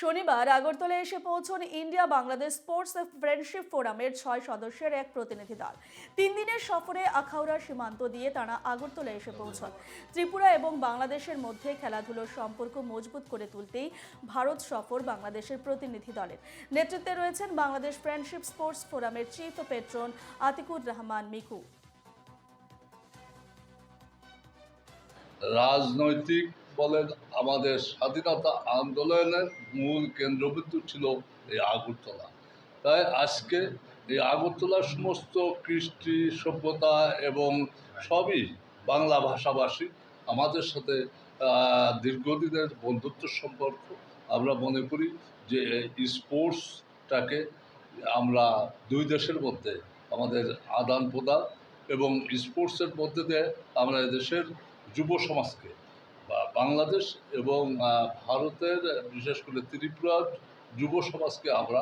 শনিবার আগরতলায় এসে পৌঁছন ইন্ডিয়া বাংলাদেশ স্পোর্টস ফ্রেন্ডশিপ ফোরামের 6 সদস্যের এক প্রতিনিধি দল। 3 দিনের সফরে আখাউড়া সীমান্ত দিয়ে তারা আগরতলায় এসে পৌঁছন। ত্রিপুরা এবং বাংলাদেশের মধ্যে খেলাধুলোর সম্পর্ক মজবুত করে তুলতেই ভারত সফর বাংলাদেশের প্রতিনিধি দলের। নেতৃত্বে রয়েছেন বাংলাদেশ ফ্রেন্ডশিপ স্পোর্টস ফোরামের চিফ পেট্রন আতিকুর রহমান মিকু। রাজনৈতিক বলেন, আমাদের স্বাধীনতা আন্দোলনের মূল কেন্দ্রবিন্দু ছিল এই আগরতলা। তাই আজকে এই আগরতলার সমস্ত কৃষ্টি সভ্যতা এবং সবই বাংলা ভাষাভাষী আমাদের সাথে দীর্ঘদিনের বন্ধুত্ব সম্পর্ক। আমরা মনে করি যে স্পোর্টসটাকে আমরা দুই দেশের মধ্যে আমাদের আদান প্রদান এবং স্পোর্টসের মধ্যে দিয়ে আমরা দেশের যুব সমাজকে বা বাংলাদেশ এবং ভারতের বিশেষ করে ত্রিপুরার যুব সমাজকে আমরা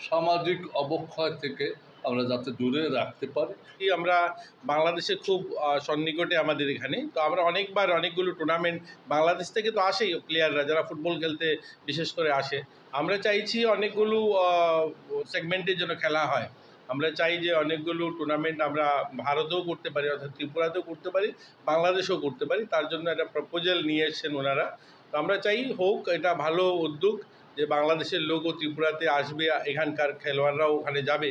সামাজিক অবক্ষয় থেকে আমরা যাতে দূরে রাখতে পারি। আমরা বাংলাদেশে খুব সন্নিকটে আমাদের এখানে, তো আমরা অনেকগুলো টুর্নামেন্ট বাংলাদেশ থেকে তো আসেই প্লেয়াররা যারা ফুটবল খেলতে বিশেষ করে আসে। আমরা চাইছি অনেকগুলো সেগমেন্টের জন্য খেলা হয়। আমরা চাই যে অনেকগুলো টুর্নামেন্ট আমরা ভারতেও করতে পারি, অর্থাৎ ত্রিপুরাতেও করতে পারি, বাংলাদেশেও করতে পারি। তার জন্য একটা প্রপোজাল নিয়ে এসছেন ওনারা। তো আমরা চাই হোক, এটা ভালো উদ্যোগ যে বাংলাদেশের লোকও ত্রিপুরাতে আসবে, এখানকার খেলোয়াড়রাও ওখানে যাবে।